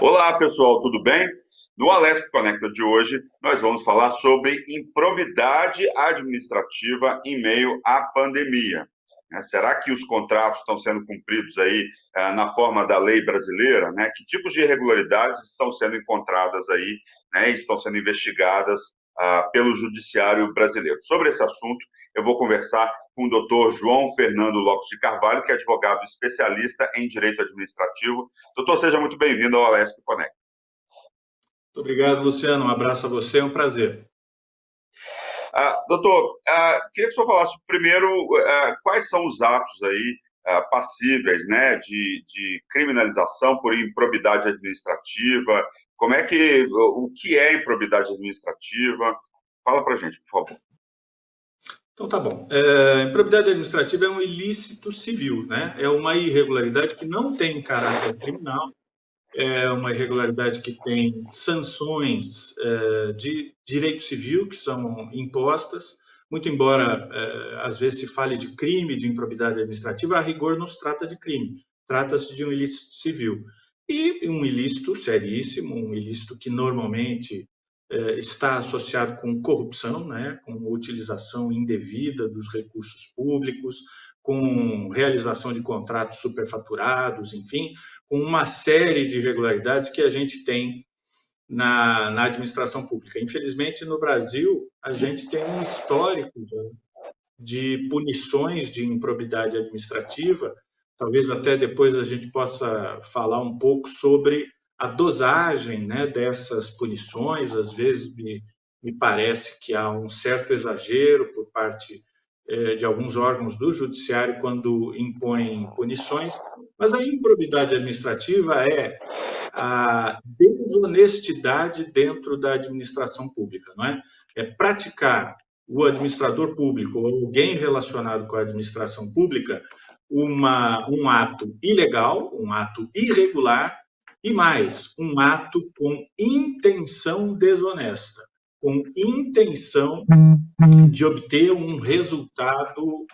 Olá, pessoal, tudo bem? No Alesp Conecta de hoje, nós vamos falar sobre improbidade administrativa em meio à pandemia. Será que os contratos estão sendo cumpridos aí na forma da lei brasileira? Que tipos de irregularidades estão sendo encontradas aí, estão sendo investigadas pelo Judiciário brasileiro? Sobre esse assunto, eu vou conversar com o doutor João Fernando Lopes de Carvalho, que é advogado especialista em direito administrativo. Doutor, seja muito bem-vindo ao Alesp Conecta. Muito obrigado, Luciano. Um abraço a você, é um prazer. Doutor, queria que o senhor falasse primeiro quais são os atos aí passíveis, de criminalização por improbidade administrativa. O que é improbidade administrativa? Fala para a gente, por favor. Então, tá bom. Improbidade administrativa é um ilícito civil, né? É uma irregularidade que não tem caráter criminal, é uma irregularidade que tem sanções de direito civil que são impostas, muito embora às vezes se fale de crime de improbidade administrativa, a rigor não se trata de crime, trata-se de um ilícito civil. E um ilícito seríssimo, um ilícito que normalmente está associado com corrupção, né, com utilização indevida dos recursos públicos, com realização de contratos superfaturados, enfim, com uma série de irregularidades que a gente tem na administração pública. Infelizmente, no Brasil, a gente tem um histórico de punições de improbidade administrativa. Talvez até depois a gente possa falar um pouco sobre a dosagem, né, dessas punições. Às vezes me parece que há um certo exagero por parte de alguns órgãos do judiciário quando impõem punições, mas a improbidade administrativa é a desonestidade dentro da administração pública, não é? É praticar o administrador público ou alguém relacionado com a administração pública um ato ilegal, um ato irregular e mais, um ato com intenção desonesta, com intenção de obter um resultado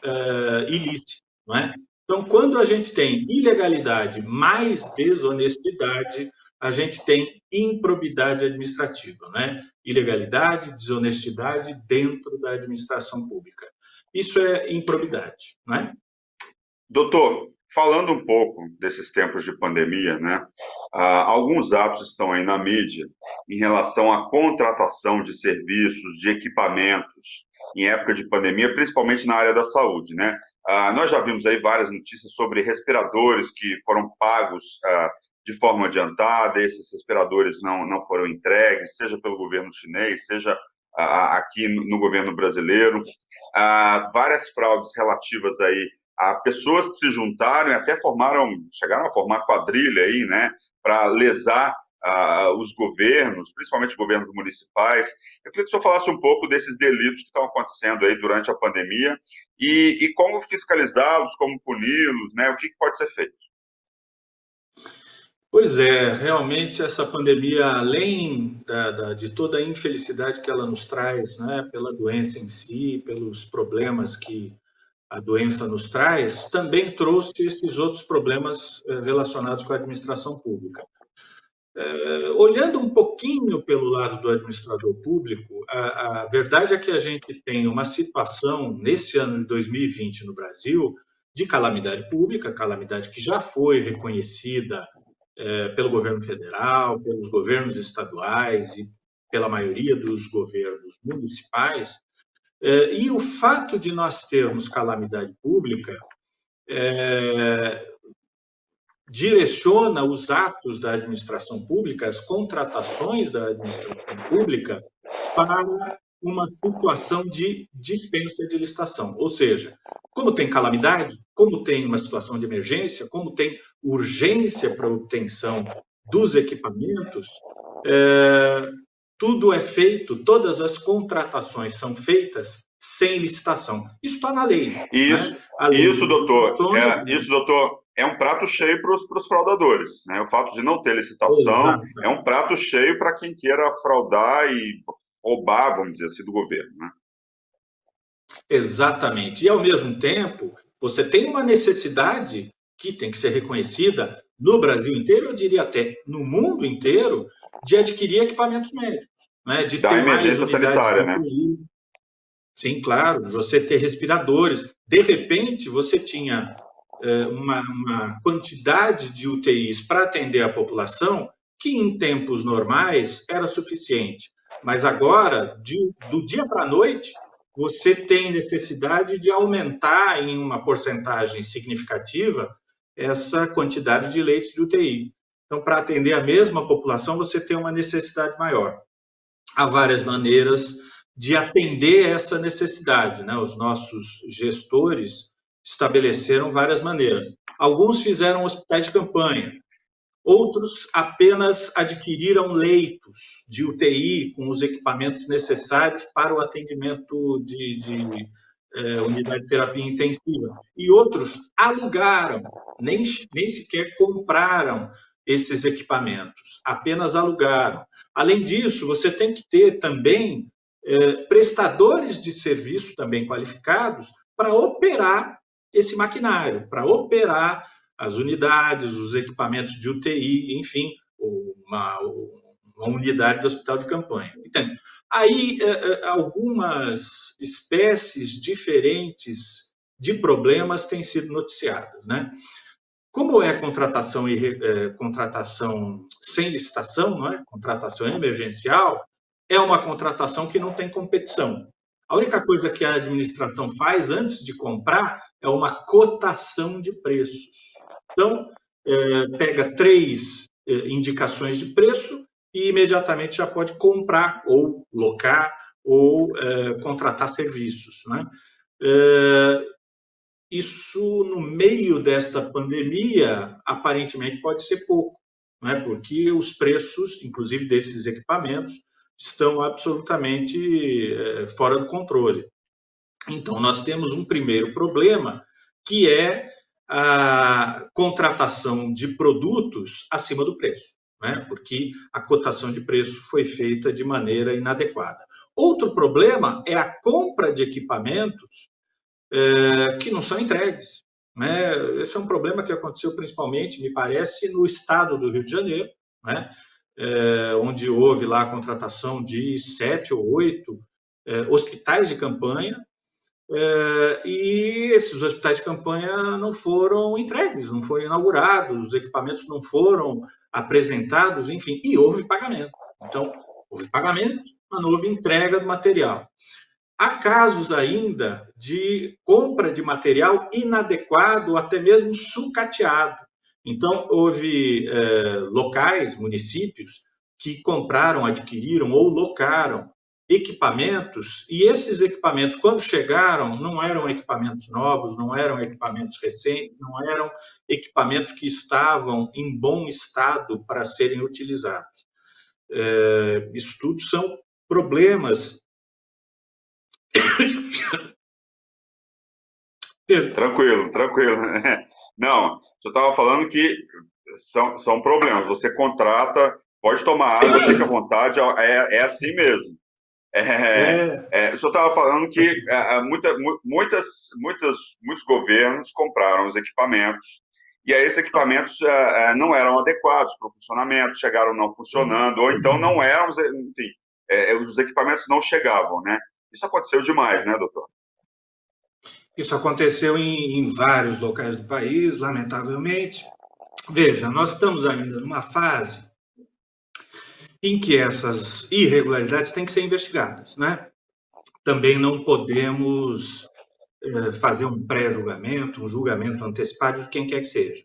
ilícito, não é? Então, quando a gente tem ilegalidade mais desonestidade, a gente tem improbidade administrativa, né? Ilegalidade, desonestidade dentro da administração pública. Isso é improbidade, não é? Doutor, falando um pouco desses tempos de pandemia, alguns atos estão aí na mídia em relação à contratação de serviços, de equipamentos em época de pandemia, principalmente na área da saúde, nós já vimos aí várias notícias sobre respiradores que foram pagos de forma adiantada, esses respiradores não foram entregues, seja pelo governo chinês, seja aqui no governo brasileiro. Várias fraudes relativas aí a pessoas que se juntaram e até chegaram a formar quadrilha aí, para lesar os governos, principalmente governos municipais. Eu queria que o senhor falasse um pouco desses delitos que estão acontecendo aí durante a pandemia e como fiscalizá-los, como puni-los, o que pode ser feito. Pois é, realmente essa pandemia, além de toda a infelicidade que ela nos traz, né, pela doença em si, pelos problemas que a doença nos traz, também trouxe esses outros problemas relacionados com a administração pública. Olhando um pouquinho pelo lado do administrador público, a verdade é que a gente tem uma situação, nesse ano de 2020 no Brasil, de calamidade pública, calamidade que já foi reconhecida pelo governo federal, pelos governos estaduais e pela maioria dos governos municipais. E o fato de nós termos calamidade pública direciona os atos da administração pública, as contratações da administração pública, para uma situação de dispensa de licitação. Ou seja, como tem calamidade, como tem uma situação de emergência, como tem urgência para a obtenção dos equipamentos, tudo é feito, todas as contratações são feitas sem licitação. Isso está na lei. Isso, né? Lei doutor, é um prato cheio para os fraudadores. O fato de não ter licitação Exato. É um prato cheio para quem queira fraudar e roubar, vamos dizer assim, do governo. Exatamente. E, ao mesmo tempo, você tem uma necessidade que tem que ser reconhecida no Brasil inteiro, eu diria até no mundo inteiro, de adquirir equipamentos médicos, né? De Da ter mais emergência unidades de sanitária, né? UTI. Sim, claro, você ter respiradores. De repente, você tinha uma quantidade de UTIs para atender a população que, em tempos normais, era suficiente. Mas agora, do dia para a noite, você tem necessidade de aumentar em uma porcentagem significativa essa quantidade de leitos de UTI. Então, para atender a mesma população, você tem uma necessidade maior. Há várias maneiras de atender essa necessidade, né? Os nossos gestores estabeleceram várias maneiras. Alguns fizeram hospitais de campanha, outros apenas adquiriram leitos de UTI com os equipamentos necessários para o atendimento de unidade de terapia intensiva. E outros alugaram, nem sequer compraram esses equipamentos, apenas alugaram. Além disso, você tem que ter também prestadores de serviço também qualificados para operar esse maquinário, para operar as unidades, os equipamentos de UTI, enfim, uma unidade de hospital de campanha. Então, aí, algumas espécies diferentes de problemas têm sido noticiadas, né? Como é contratação sem licitação, não é? Contratação emergencial, é uma contratação que não tem competição. A única coisa que a administração faz antes de comprar é uma cotação de preços. Então, pega 3 indicações de preço e imediatamente já pode comprar ou locar ou contratar serviços, né? Isso, no meio desta pandemia, aparentemente pode ser pouco, né? Porque os preços, inclusive desses equipamentos, estão absolutamente fora do controle. Então, nós temos um primeiro problema, que é a contratação de produtos acima do preço, né? Porque a cotação de preço foi feita de maneira inadequada. Outro problema é a compra de equipamentos que não são entregues, né? Esse é um problema que aconteceu principalmente, me parece, no estado do Rio de Janeiro, né? Onde houve lá a contratação de 7 ou 8 hospitais de campanha, e esses hospitais de campanha não foram entregues, não foram inaugurados, os equipamentos não foram apresentados, enfim, e houve pagamento. Então, houve pagamento, mas não houve entrega do material. Há casos ainda de compra de material inadequado, até mesmo sucateado. Então, houve locais, municípios, que compraram, adquiriram ou locaram equipamentos, e esses equipamentos, quando chegaram, não eram equipamentos novos, não eram equipamentos recentes, não eram equipamentos que estavam em bom estado para serem utilizados. Isso tudo são problemas. Tranquilo, tranquilo. Não, eu estava falando que são problemas. Você contrata, pode tomar água, fica à vontade, é assim mesmo. O senhor estava falando que muitos governos compraram os equipamentos, e aí esses equipamentos não eram adequados para o funcionamento, chegaram não funcionando, ou então não eram, enfim, os equipamentos não chegavam, né? Isso aconteceu demais, né, doutor? Isso aconteceu em vários locais do país, lamentavelmente. Veja, nós estamos ainda numa fase em que essas irregularidades têm que ser investigadas, né? Também não podemos fazer um pré-julgamento, um julgamento antecipado de quem quer que seja.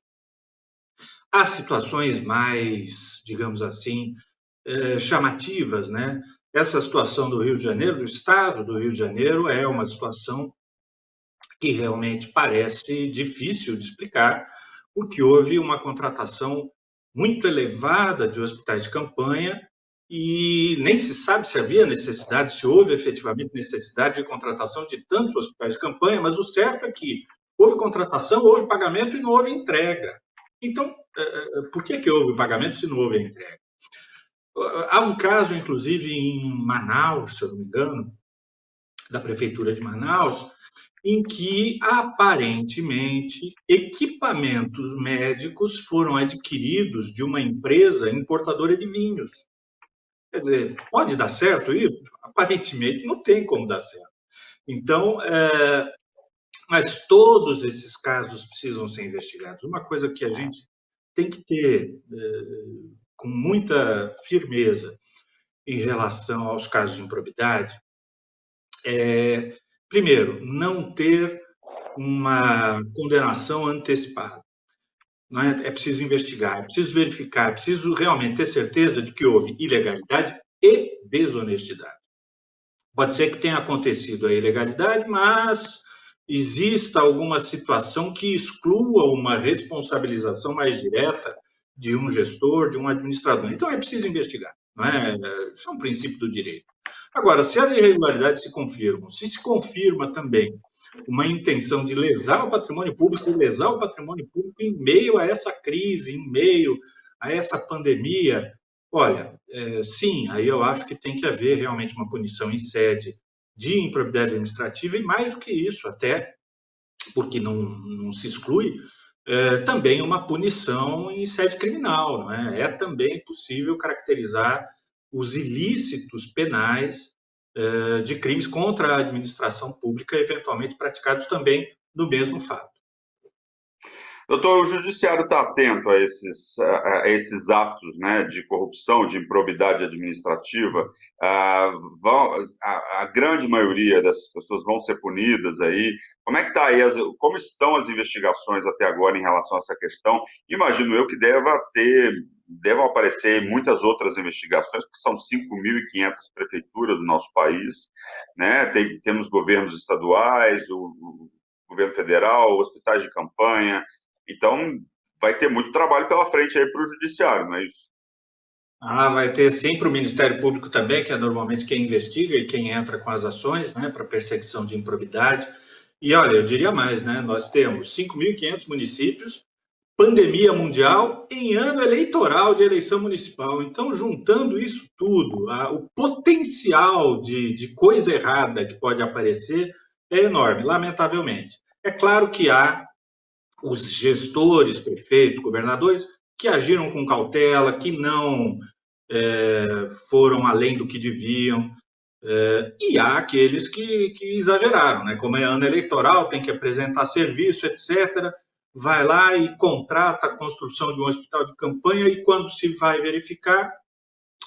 Há situações mais, digamos assim, chamativas, né? Essa situação do Rio de Janeiro, do estado do Rio de Janeiro, é uma situação que realmente parece difícil de explicar, porque houve uma contratação muito elevada de hospitais de campanha e nem se sabe se havia necessidade, se houve efetivamente necessidade de contratação de tantos hospitais de campanha, mas o certo é que houve contratação, houve pagamento e não houve entrega. Então, por que houve pagamento se não houve entrega? Há um caso, inclusive, em Manaus, se eu não me engano, da Prefeitura de Manaus, em que, aparentemente, equipamentos médicos foram adquiridos de uma empresa importadora de vinhos. Quer dizer, pode dar certo isso? Aparentemente não tem como dar certo. Então, mas todos esses casos precisam ser investigados. Uma coisa que a gente tem que ter com muita firmeza em relação aos casos de improbidade é, primeiro, não ter uma condenação antecipada. Não é? É preciso investigar, é preciso verificar, é preciso realmente ter certeza de que houve ilegalidade e desonestidade. Pode ser que tenha acontecido a ilegalidade, mas exista alguma situação que exclua uma responsabilização mais direta de um gestor, de um administrador. Então, é preciso investigar. Não é? Isso é um princípio do direito. Agora, se as irregularidades se confirmam, se confirma também uma intenção de lesar o patrimônio público em meio a essa crise, em meio a essa pandemia, olha, sim, aí eu acho que tem que haver realmente uma punição em sede de improbidade administrativa e mais do que isso, até porque não se exclui, também uma punição em sede criminal. Não é? É também possível caracterizar os ilícitos penais de crimes contra a administração pública, eventualmente praticados também no mesmo fato. Doutor, o judiciário está atento a esses atos, né, de corrupção, de improbidade administrativa. A grande maioria dessas pessoas vão ser punidas aí. Como é que tá aí como estão as investigações até agora em relação a essa questão? Imagino eu que devam aparecer muitas outras investigações, porque são 5.500 prefeituras no nosso país, né? Temos governos estaduais, o governo federal, hospitais de campanha. Então, vai ter muito trabalho pela frente aí para o judiciário, não é isso? Vai ter sempre o Ministério Público também, que é normalmente quem investiga e quem entra com as ações, né, para perseguição de improbidade. E olha, eu diria mais, né, nós temos 5.500 municípios, pandemia mundial em ano eleitoral de eleição municipal. Então, juntando isso tudo, o potencial de coisa errada que pode aparecer é enorme, lamentavelmente. É claro que há os gestores, prefeitos, governadores, que agiram com cautela, que não foram além do que deviam, e há aqueles que exageraram, né? Como é ano eleitoral, tem que apresentar serviço, etc., vai lá e contrata a construção de um hospital de campanha e quando se vai verificar,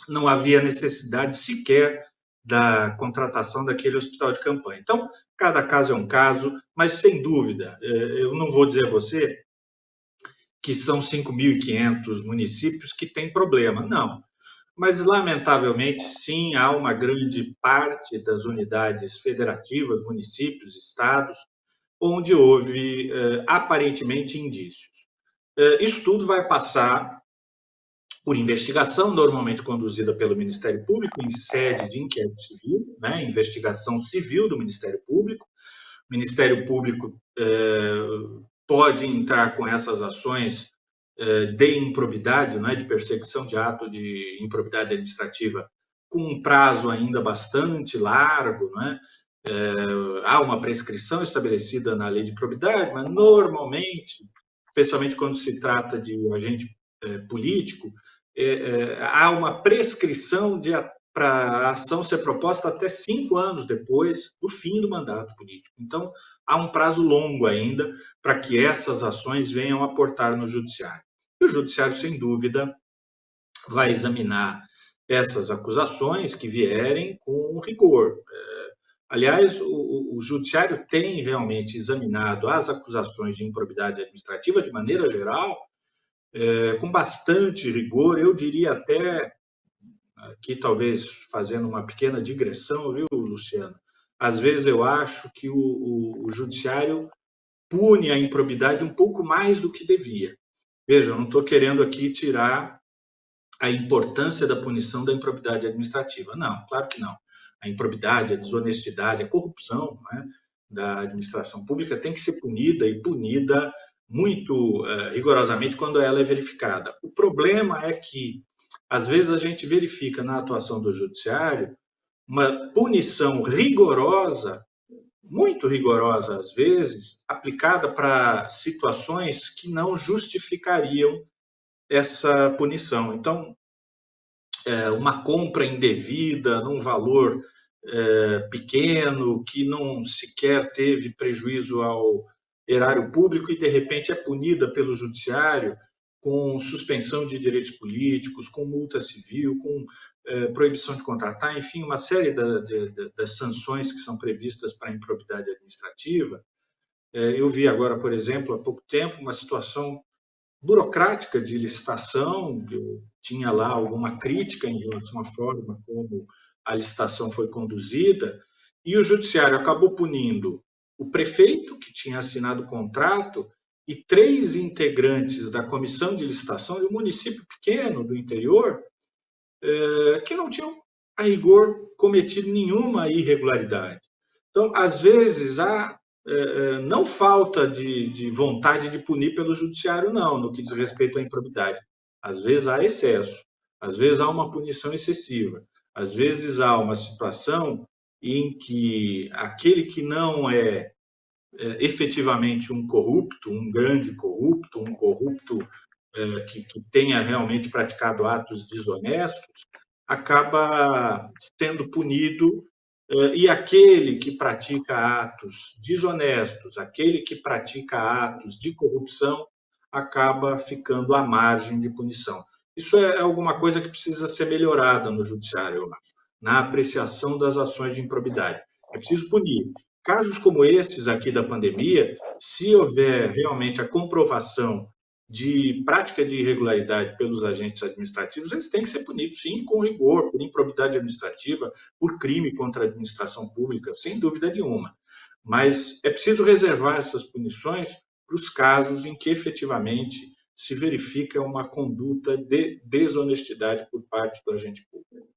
não havia necessidade sequer da contratação daquele hospital de campanha. Então, cada caso é um caso, mas sem dúvida, eu não vou dizer a você que são 5.500 municípios que têm problema, não. Mas, lamentavelmente, sim, há uma grande parte das unidades federativas, municípios, estados, onde houve, aparentemente, indícios. Isso tudo vai passar por investigação, normalmente conduzida pelo Ministério Público, em sede de inquérito civil, né? Investigação civil do Ministério Público. O Ministério Público pode entrar com essas ações de improbidade, né? De perseguição de ato de improbidade administrativa, com um prazo ainda bastante largo, né? Há uma prescrição estabelecida na lei de probidade, mas normalmente, especialmente quando se trata de um agente político, há uma prescrição para a ação ser proposta até 5 anos depois do fim do mandato político. Então, há um prazo longo ainda para que essas ações venham aportar no judiciário. E o judiciário, sem dúvida, vai examinar essas acusações que vierem com rigor. Aliás, o judiciário tem realmente examinado as acusações de improbidade administrativa de maneira geral, com bastante rigor, eu diria até, aqui talvez fazendo uma pequena digressão, viu, Luciano? Às vezes eu acho que o judiciário pune a improbidade um pouco mais do que devia. Veja, eu não estou querendo aqui tirar a importância da punição da improbidade administrativa. Não, claro que não. A improbidade, a desonestidade, a corrupção, né, da administração pública tem que ser punida e punida muito rigorosamente quando ela é verificada. O problema é que, às vezes, a gente verifica na atuação do judiciário uma punição rigorosa, muito rigorosa às vezes, aplicada para situações que não justificariam essa punição. Então, uma compra indevida num valor pequeno, que não sequer teve prejuízo ao erário público e, de repente, é punida pelo judiciário com suspensão de direitos políticos, com multa civil, com proibição de contratar, enfim, uma série das sanções que são previstas para a improbidade administrativa. Eu vi agora, por exemplo, há pouco tempo, uma situação burocrática de licitação, eu tinha lá alguma crítica em relação à forma como a licitação foi conduzida, e o judiciário acabou punindo o prefeito, que tinha assinado o contrato, e 3 integrantes da comissão de licitação de um município pequeno do interior, que não tinham, a rigor, cometido nenhuma irregularidade. Então, às vezes, há não falta de vontade de punir pelo judiciário, não, no que diz respeito à improbidade. Às vezes há excesso, às vezes há uma punição excessiva, às vezes há uma situação em que aquele que não é efetivamente um corrupto, um grande corrupto, um corrupto que tenha realmente praticado atos desonestos, acaba sendo punido, e aquele que pratica atos desonestos, aquele que pratica atos de corrupção, acaba ficando à margem de punição. Isso é alguma coisa que precisa ser melhorada no judiciário, eu acho, na apreciação das ações de improbidade. É preciso punir. Casos como estes aqui da pandemia, se houver realmente a comprovação de prática de irregularidade pelos agentes administrativos, eles têm que ser punidos, sim, com rigor, por improbidade administrativa, por crime contra a administração pública, sem dúvida nenhuma. Mas é preciso reservar essas punições para os casos em que efetivamente se verifica uma conduta de desonestidade por parte do agente público.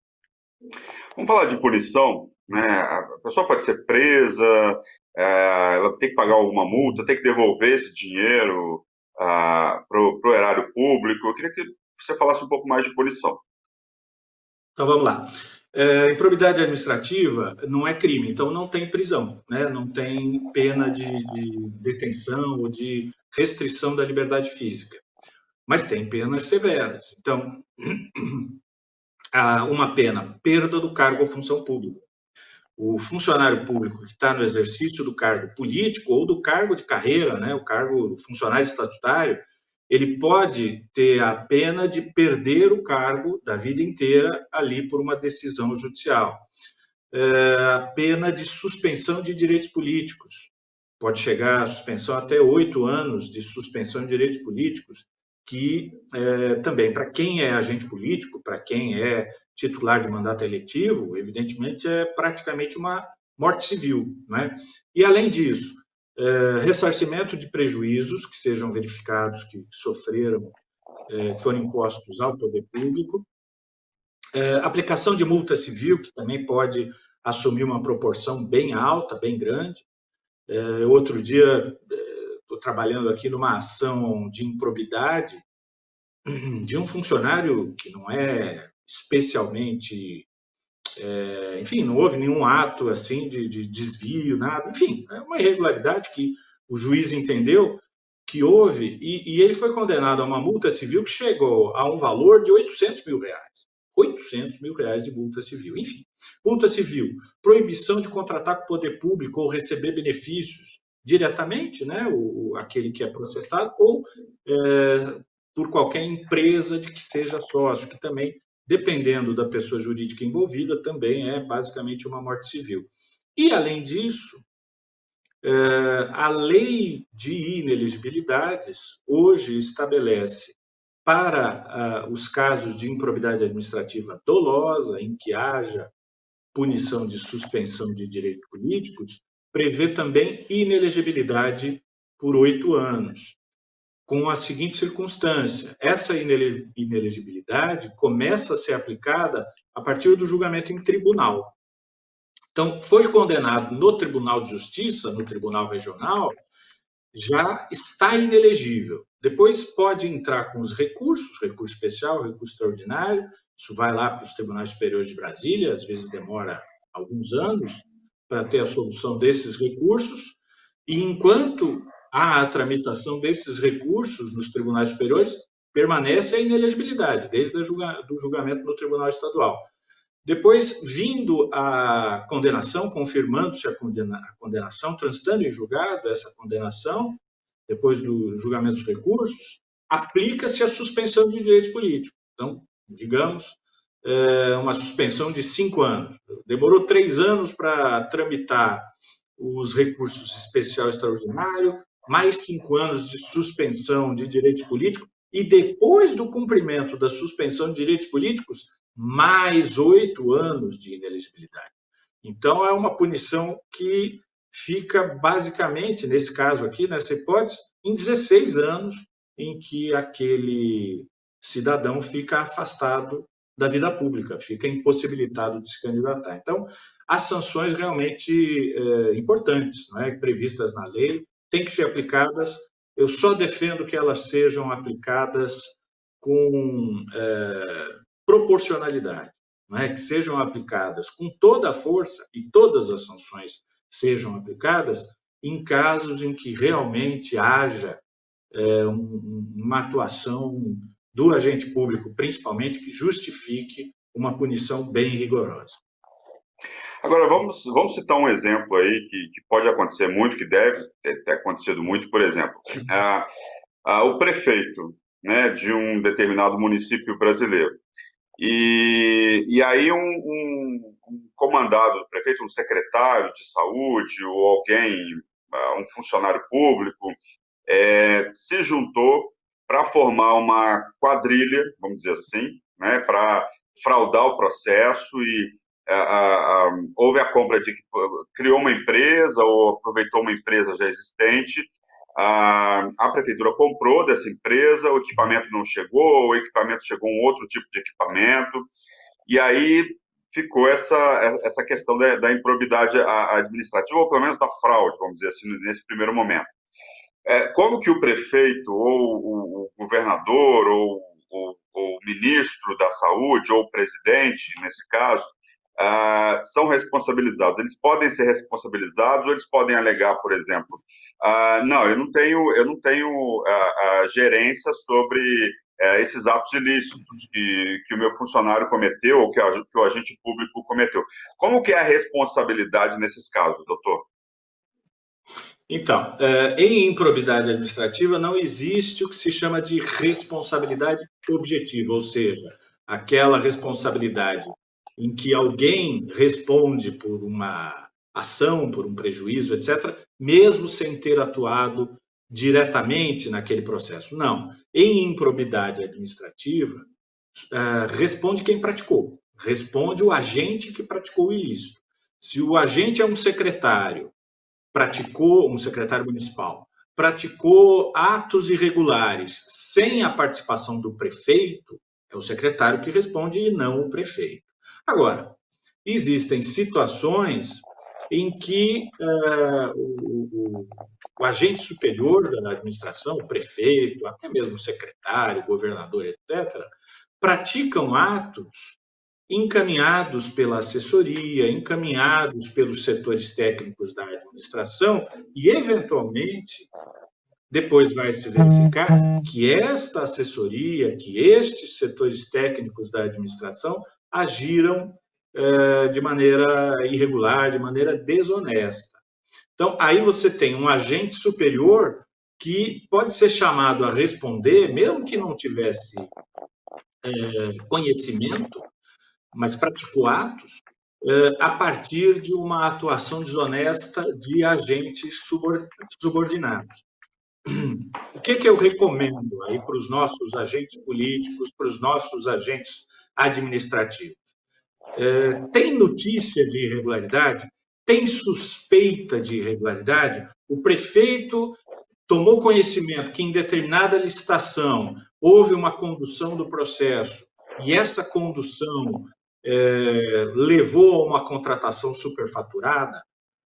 Vamos falar de punição, né? A pessoa pode ser presa, ela tem que pagar alguma multa, tem que devolver esse dinheiro para o erário público. Eu queria que você falasse um pouco mais de punição. Então, vamos lá. Improbidade administrativa não é crime, então não tem prisão, né? Não tem pena de detenção ou de restrição da liberdade física, mas tem penas severas. Então, uma pena, perda do cargo ou função pública. O funcionário público que está no exercício do cargo político ou do cargo de carreira, né, o cargo funcionário estatutário, ele pode ter a pena de perder o cargo da vida inteira ali por uma decisão judicial. A pena de suspensão de direitos políticos. Pode chegar a suspensão até 8 anos de suspensão de direitos políticos, que também, para quem é agente político, para quem é titular de mandato eletivo, evidentemente é praticamente uma morte civil, né? E, além disso, ressarcimento de prejuízos que sejam verificados, que sofreram, que foram impostos ao poder público, aplicação de multa civil, que também pode assumir uma proporção bem alta, bem grande. Outro dia, estou trabalhando aqui numa ação de improbidade de um funcionário que não é especialmente, enfim, não houve nenhum ato assim de desvio, nada, enfim, é uma irregularidade que o juiz entendeu que houve e ele foi condenado a uma multa civil que chegou a um valor de R$800 mil. R$800 mil de multa civil. Enfim, multa civil, proibição de contratar com o poder público ou receber benefícios diretamente, né, aquele que é processado, ou por qualquer empresa de que seja sócio, que também, dependendo da pessoa jurídica envolvida, também é basicamente uma morte civil. E, além disso, a lei de inelegibilidades hoje estabelece para os casos de improbidade administrativa dolosa, em que haja punição de suspensão de direitos políticos, prevê também inelegibilidade por 8 anos, com a seguinte circunstância: essa inelegibilidade começa a ser aplicada a partir do julgamento em tribunal. Então, foi condenado no Tribunal de Justiça, no Tribunal Regional, já está inelegível. Depois pode entrar com os recurso especial, recurso extraordinário, isso vai lá para os Tribunais Superiores de Brasília, às vezes demora alguns anos para ter a solução desses recursos, e enquanto há a tramitação desses recursos nos tribunais superiores, permanece a inelegibilidade, desde o julgamento no Tribunal Estadual. Depois, vindo a condenação, confirmando-se a condenação, transitando em julgado essa condenação, depois do julgamento dos recursos, aplica-se a suspensão de direitos políticos. Então, digamos, uma suspensão de 5 anos. Demorou 3 anos para tramitar os recursos especial e extraordinário, mais 5 anos de suspensão de direitos políticos, e depois do cumprimento da suspensão de direitos políticos, mais 8 anos de inelegibilidade. Então, é uma punição que fica basicamente, nesse caso aqui, nessa hipótese, em 16 anos em que aquele cidadão fica afastado da vida pública, fica impossibilitado de se candidatar. Então, as sanções realmente importantes, não é, previstas na lei, têm que ser aplicadas. Eu só defendo que elas sejam aplicadas com proporcionalidade, não é? Que sejam aplicadas com toda a força e todas as sanções sejam aplicadas em casos em que realmente haja uma atuação do agente público, principalmente, que justifique uma punição bem rigorosa. Agora, vamos citar um exemplo aí que pode acontecer muito, que deve ter acontecido muito, por exemplo, o prefeito, né, de um determinado município brasileiro. E aí um comandado do prefeito, um secretário de saúde ou alguém, um funcionário público, se juntou para formar uma quadrilha, vamos dizer assim, né, para fraudar o processo e houve a compra criou uma empresa ou aproveitou uma empresa já existente, a prefeitura comprou dessa empresa, o equipamento não chegou, o equipamento chegou um outro tipo de equipamento, e aí ficou essa questão da improbidade administrativa, ou pelo menos da fraude, vamos dizer assim, nesse primeiro momento. Como que o prefeito, ou o governador, ou o ministro da saúde, ou o presidente, nesse caso, são responsabilizados? Eles podem ser responsabilizados ou eles podem alegar, por exemplo, não, eu não tenho gerência sobre esses atos ilícitos que o meu funcionário cometeu ou que o agente público cometeu. Como que é a responsabilidade nesses casos, doutor? Então, em improbidade administrativa não existe o que se chama de responsabilidade objetiva, ou seja, aquela responsabilidade em que alguém responde por uma ação, por um prejuízo, etc., mesmo sem ter atuado diretamente naquele processo. Não. Em improbidade administrativa, responde quem praticou, responde o agente que praticou o ilícito. Se o agente é um secretário municipal, praticou atos irregulares sem a participação do prefeito, é o secretário que responde e não o prefeito. Agora, existem situações em que o agente superior da administração, o prefeito, até mesmo o secretário, o governador, etc., praticam atos encaminhados pela assessoria, encaminhados pelos setores técnicos da administração e, eventualmente, depois vai se verificar que esta assessoria, que estes setores técnicos da administração agiram de maneira irregular, de maneira desonesta. Então, aí você tem um agente superior que pode ser chamado a responder, mesmo que não tivesse conhecimento, mas praticou atos a partir de uma atuação desonesta de agentes subordinados. O que eu recomendo aí para os nossos agentes políticos, para os nossos agentes administrativos? Tem notícia de irregularidade? Tem suspeita de irregularidade? O prefeito tomou conhecimento que em determinada licitação houve uma condução do processo e essa condução levou a uma contratação superfaturada.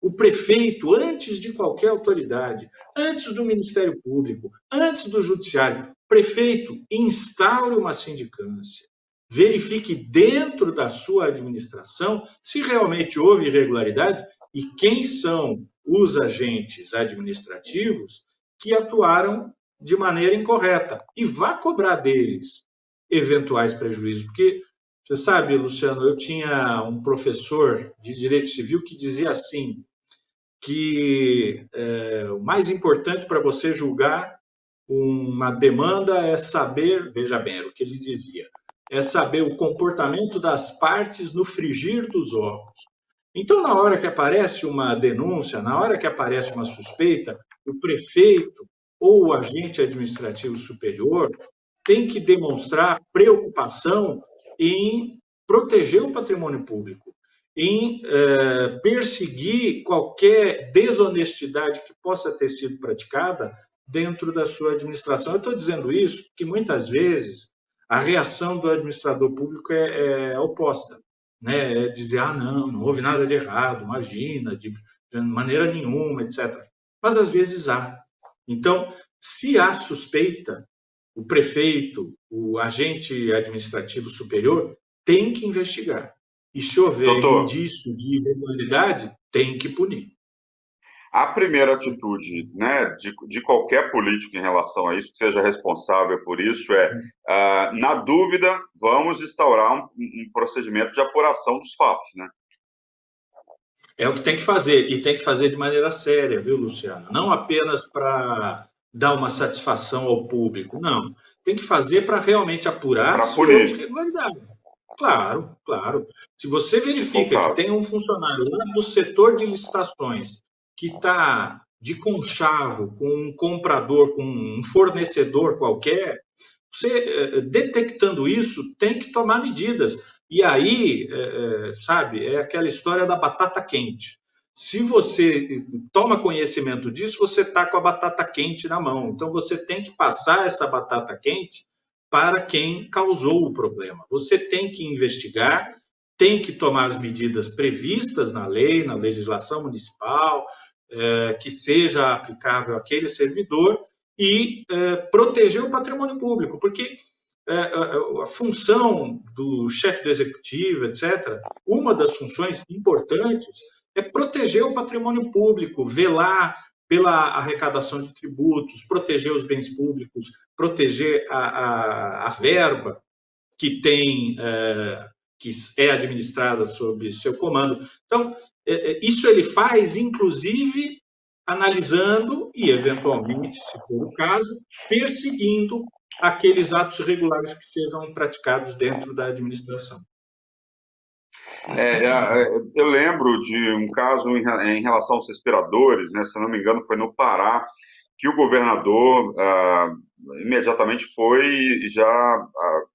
O prefeito, antes de qualquer autoridade, antes do Ministério Público, antes do Judiciário, prefeito, instaure uma sindicância, verifique dentro da sua administração se realmente houve irregularidade e quem são os agentes administrativos que atuaram de maneira incorreta. E vá cobrar deles eventuais prejuízos. Porque, você sabe, Luciano, eu tinha um professor de Direito Civil que dizia assim, que o mais importante para você julgar uma demanda é saber, veja bem, era o que ele dizia, é saber o comportamento das partes no frigir dos ovos. Então, na hora que aparece uma denúncia, na hora que aparece uma suspeita, o prefeito ou o agente administrativo superior tem que demonstrar preocupação em proteger o patrimônio público, em perseguir qualquer desonestidade que possa ter sido praticada dentro da sua administração. Eu estou dizendo isso porque muitas vezes a reação do administrador público é oposta, né? É dizer, não houve nada de errado, imagina, de maneira nenhuma, etc. Mas às vezes há. Então, se há suspeita, o prefeito, o agente administrativo superior tem que investigar. E se houver indício de irregularidade, tem que punir. A primeira atitude, né, de qualquer político em relação a isso, que seja responsável por isso, na dúvida, vamos instaurar um procedimento de apuração dos fatos, né? É o que tem que fazer, e tem que fazer de maneira séria, viu, Luciano? Não apenas para dar uma satisfação ao público, não. Tem que fazer para realmente apurar se houve irregularidade. Claro, claro. Se você verifica que tem um funcionário lá no setor de licitações que está de conchavo com um comprador, com um fornecedor qualquer, você, detectando isso, tem que tomar medidas. E aí, sabe, é aquela história da batata quente. Se você toma conhecimento disso, você está com a batata quente na mão. Então, você tem que passar essa batata quente para quem causou o problema. Você tem que investigar, tem que tomar as medidas previstas na lei, na legislação municipal, que seja aplicável àquele servidor e proteger o patrimônio público, porque a função do chefe do executivo, etc., uma das funções importantes é proteger o patrimônio público, velar pela arrecadação de tributos, proteger os bens públicos, proteger a verba que tem, que é administrada sob seu comando. Então, isso ele faz, inclusive, analisando e, eventualmente, se for o caso, perseguindo aqueles atos irregulares que sejam praticados dentro da administração. Eu lembro de um caso em relação aos respiradores, né, se não me engano, foi no Pará, que o governador imediatamente foi e já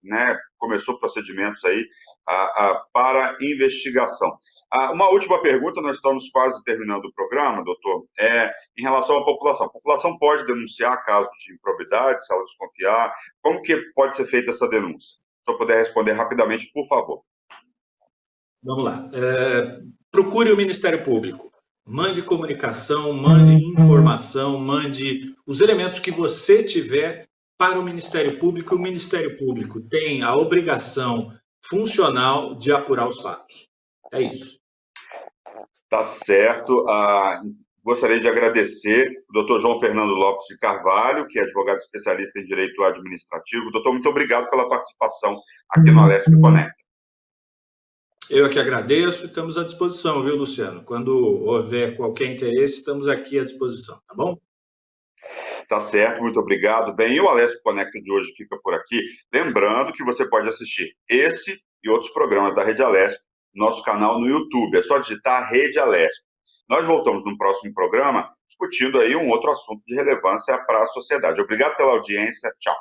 né, começou procedimentos aí para investigação. Uma última pergunta, nós estamos quase terminando o programa, doutor, em relação à população. A população pode denunciar casos de improbidade, se ela desconfiar? Como que pode ser feita essa denúncia? Se eu puder responder rapidamente, por favor. Vamos lá. Procure o Ministério Público. Mande comunicação, mande informação, mande os elementos que você tiver para o Ministério Público. O Ministério Público tem a obrigação funcional de apurar os fatos. É isso. Tá certo. Gostaria de agradecer o doutor João Fernando Lopes de Carvalho, que é advogado especialista em direito administrativo. Doutor, muito obrigado pela participação aqui no Alesp Conecta. Eu que agradeço e estamos à disposição, viu, Luciano? Quando houver qualquer interesse, estamos aqui à disposição, tá bom? Tá certo, muito obrigado. Bem, e o Alesp Conecta de hoje fica por aqui. Lembrando que você pode assistir esse e outros programas da Rede Alesp no nosso canal no YouTube. É só digitar Rede Alesp. Nós voltamos no próximo programa discutindo aí um outro assunto de relevância para a sociedade. Obrigado pela audiência. Tchau.